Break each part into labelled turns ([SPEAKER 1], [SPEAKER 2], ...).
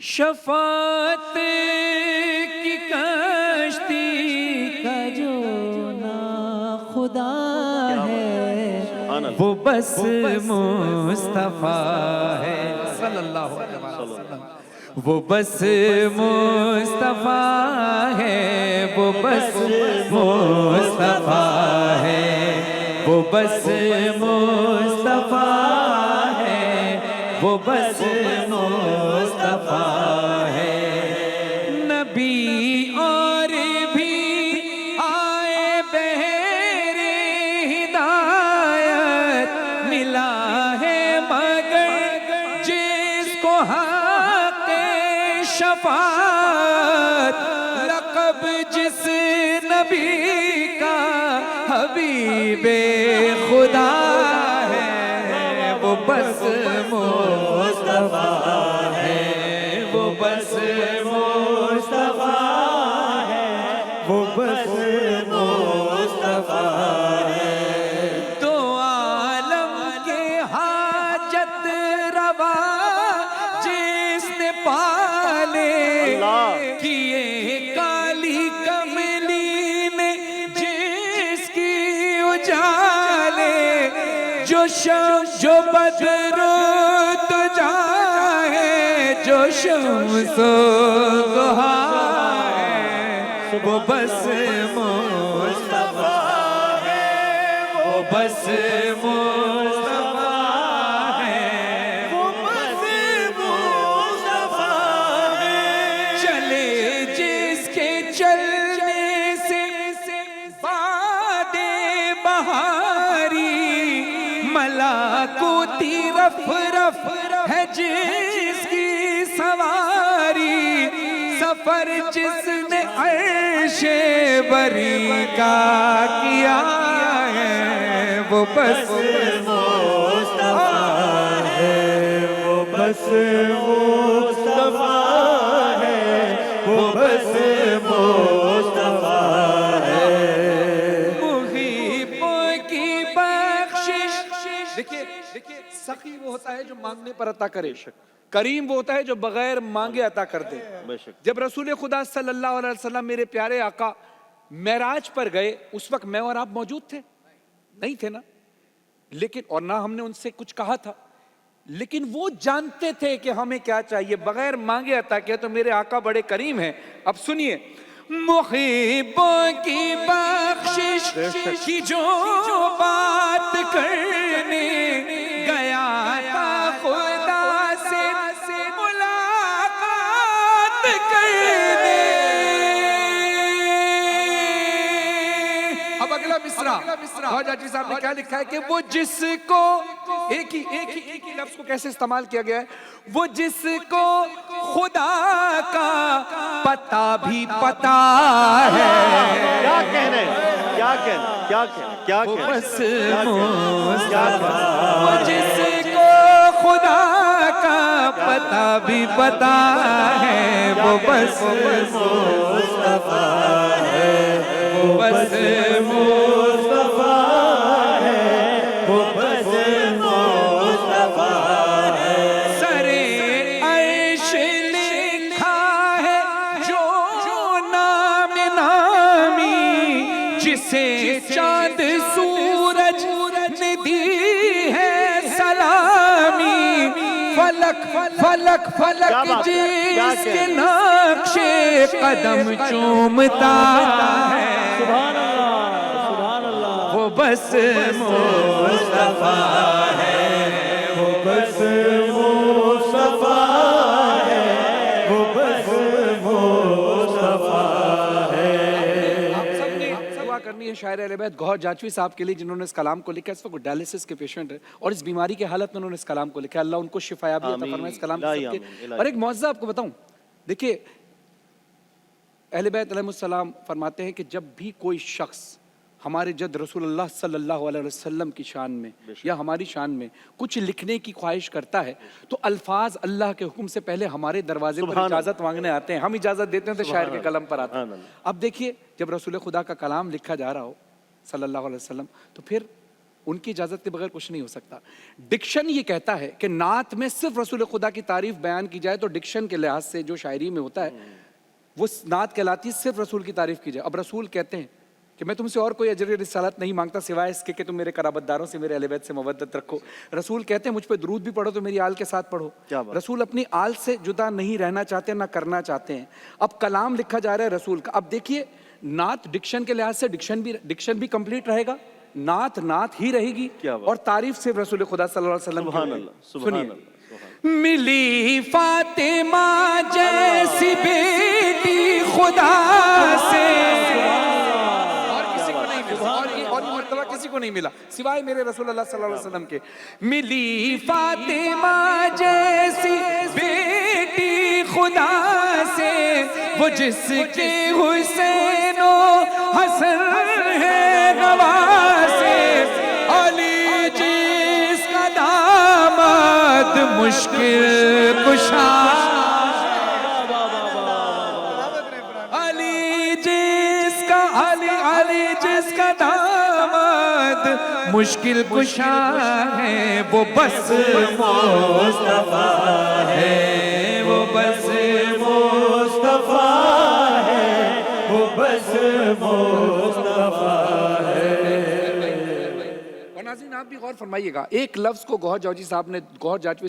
[SPEAKER 1] شفاعت کی کشتی کا جو نا خدا ہے وہ بس مصطفیٰ ہے صلی اللہ علیہ وسلم، وہ بس مصطفیٰ ہے، وہ بس مصطفیٰ ہے، وہ بس مصطفیٰ ہے، وہ بس مصطفیٰ ہے۔ نبی اور بھی آئے بہر ہدایت ملا ہے، مگر جس کو حق شفاعت لقب جس نبی کا حبیب خدا ہے وہ بس مصطفیٰ ہے، وہ بس مصطفیٰ ہے، وہ بس مصطفیٰ ہے۔ دو عالم کے حاجت روا جس نے پالے کیے کالی کملی نے جس کی اجالے، جو شمس جو بدر تجا ہے، جو شمس ضحیٰ ہے وہ بس مصطفیٰ ہے، وہ بس مصطفیٰ ہے، وہ بس مصطفیٰ ہے۔ چلے جس کے چلنے سے باد بہاری، ملاکوتی رف رف ہے جس کی سواری، سفر جس نے عرش بری کا کیا ہے وہ بس مصطفیٰ ہے، وہ بس مصطفیٰ ہے، وہ بس مصطفیٰ ہے۔ محبوں کی بخشش، دیکھیے سخی وہ ہوتا ہے جو مانگنے پر عطا کرے، کریم وہ ہوتا ہے جو بغیر مانگے عطا کر دے۔ جب رسول خدا صلی اللہ علیہ وسلم میرے پیارے آقا معراج پر گئے، اس وقت میں اور آپ موجود تھے؟ نہیں تھے نا، لیکن اور نہ ہم نے ان سے کچھ کہا تھا، لیکن وہ جانتے تھے کہ ہمیں کیا چاہیے، بغیر مانگے عطا کیا۔ تو میرے آقا بڑے کریم ہیں۔ اب سنیے، محبوں کی بخشش کی جو بات کرنے گیا تھا خدا سے ملاقات کرنے۔ اب اگلا مصرع خواجہ جی صاحب نے کیا لکھا ہے کہ وہ جس کو ایک ہی لفظ کو کیسے استعمال کیا گیا ہے، وہ جس کو خدا کا پتہ بھی پتا ہے۔
[SPEAKER 2] کیا کہنے کیا کہنے کیا کہنے کیا
[SPEAKER 1] وہ
[SPEAKER 2] کہنے
[SPEAKER 1] بس مصطفیٰ، وہ جس کو خدا کا پتہ بھی پتا ہے وہ بس مصطفیٰ ہے، وہ بس مصطفیٰ ہے، وہ بس مصطفیٰ ہے۔ سرے عرش لکھا ہے جو نام نامی، جسے چاند سورج نے دی ہے سلامی، فلک فلک فلک جس کے نقش قدم چومتا ہے وہ بس مصطفیٰ ہے، وہ بس مصطفیٰ ہے، وہ بس مصطفیٰ ہے۔ آپ سب نے دعا کرنی ہے شاعر اہل بیت گوہر جاچوی صاحب کے لیے، جنہوں نے اس کلام کو لکھا۔ اس وقت ڈائلسس کے پیشنٹ ہے اور اس بیماری کی حالت میں انہوں نے اس کلام کو لکھا۔ اللہ ان کو شفا یابی عطا فرمائے اس کلام کے۔ اور ایک معجزہ آپ کو بتاؤں، دیکھیے اہل بیت علیہ السلام فرماتے ہیں کہ جب بھی کوئی شخص ہمارے جد رسول اللہ صلی اللہ علیہ وسلم کی شان میں یا ہماری شان میں کچھ لکھنے کی خواہش کرتا ہے تو الفاظ اللہ کے حکم سے پہلے ہمارے دروازے پر اجازت مانگنے آتے ہیں، ہم اجازت دیتے ہیں تو شاعر کے قلم پر آتے ہیں۔ اب دیکھیے جب رسول خدا کا کلام لکھا جا رہا ہو صلی اللہ علیہ وسلم تو پھر
[SPEAKER 3] ان کی اجازت کے بغیر کچھ نہیں ہو سکتا. ڈکشن یہ کہتا ہے کہ نعت میں صرف رسول خدا کی تعریف بیان کی جائے تو ڈکشن کے لحاظ سے جو شاعری میں ہوتا ہے وہ نعت کہلاتی ہے صرف رسول کی تعریف کی جائے. اب رسول کہتے ہیں کہ میں تم سے اور کوئی اجر رسالت نہیں مانگتا سوائے اس کے کہ تم میرے قرابت داروں سے، میرے اہل بیت سے مودت رکھو. رسول کہتے ہیں مجھ پہ درود بھی پڑھو تو میری آل کے ساتھ پڑھو. رسول اپنی آل سے جدا نہیں رہنا چاہتے، نہ کرنا چاہتے ہیں. اب کلام لکھا جا رہا ہے رسول کا. اب دیکھیے نعت ڈکشن کے لحاظ سے ڈکشن بھی کمپلیٹ رہے گا، نعت ہی رہے گی، اور تعریف صرف رسول خدا صلی اللہ علیہ وسلم.
[SPEAKER 2] سبحان اللہ، سبحان اللہ.
[SPEAKER 1] ملی فاطمہ جیسی بیٹی خدا سے، اور کسی کو نہیں ملا، اور یہ مرتبہ کسی کو نہیں ملا سوائے میرے رسول اللہ صلی اللہ علیہ وسلم کے. ملی فاطمہ جیسی بیٹی خدا سے، وہ جس کے حسین و حسن ہے نواسے، علی جس کا داماد مشکل کشا، علی جس کا داماد مشکل کشا ہے، وہ بس مصطفیٰ ہے، وہ بس مصطفیٰ ہے، وہ بس مصطفیٰ ہے.
[SPEAKER 3] اور ناظرین آپ بھی غور فرمائیے گا، ایک لفظ کو گوہر جاجوی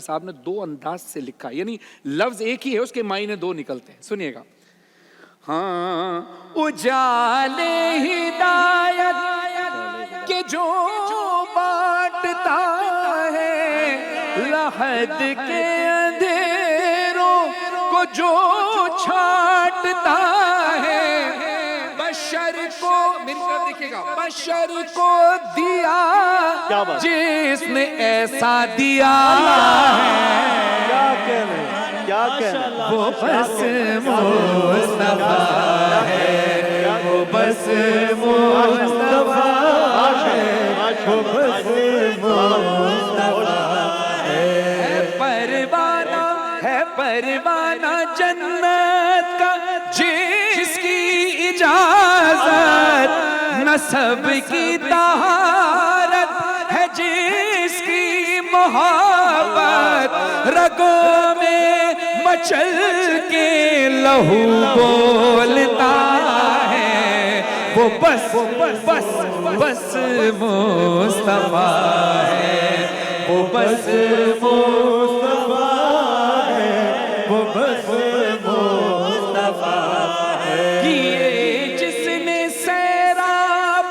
[SPEAKER 3] صاحب نے دو انداز سے لکھا، یعنی لفظ ایک ہی ہے، اس کے معنی دو نکلتے ہیں. سنیے گا.
[SPEAKER 1] ہاں اجالے ہدایت کے جو بانٹتا ہے، لحد کے اندھیروں کو جو چھانٹتا ہے، بشر کو مل کر دیکھیے گا، بشر کو دیا جس نے ایسا دیا ہے،
[SPEAKER 2] کیا کہنا،
[SPEAKER 1] وہ بس مصطفیٰ ہے، وہ بس مصطفیٰ ہے، وہ بس مصطفیٰ ہے. پروانہ جنت کا جس کی اجازت، نسب کی طہارت ہے جس کی محبت، رگوں میں مچل کے لہو بولتا ہے، وہ بس مصطفیٰ ہے، وہ بس مصطفیٰ ہے، وہ بس مصطفیٰ ہے. یہ جس نے سیراب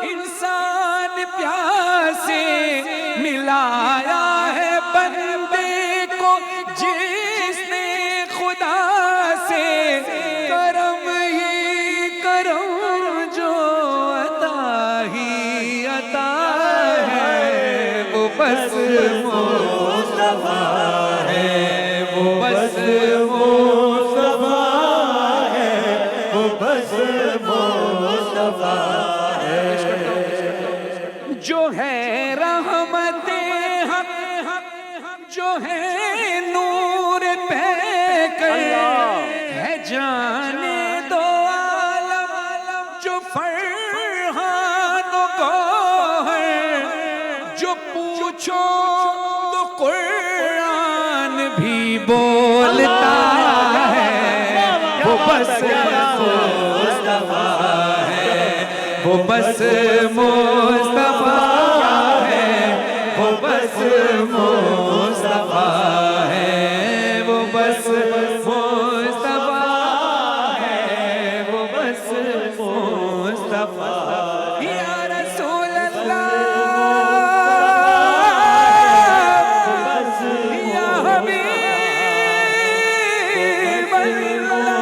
[SPEAKER 1] انسان پیاسے ملایا ہے بندے کو، جس نے خدا سے کرم ہی کرم جو عطا ہی عطا ہے، وہ بس مصطفیٰ ہے، وہ بس مصطفیٰ ہے، وہ بس مصطفیٰ ہے. جو ہے رحمت حق، جو ہے نور پہ کر، ہے جانے دو عالم، جو فرحان و گوہر، جو پوچھو تو قرآن بھی بولتا ہے، وہ بس مصطفیٰ ہے، وہ بس مصطفیٰ ہے، وہ بس مصطفیٰ ہے، وہ بس مصطفیٰ ہے، وہ بس مصطفیٰ. یا رسول اللہ، یا حبیب اللہ،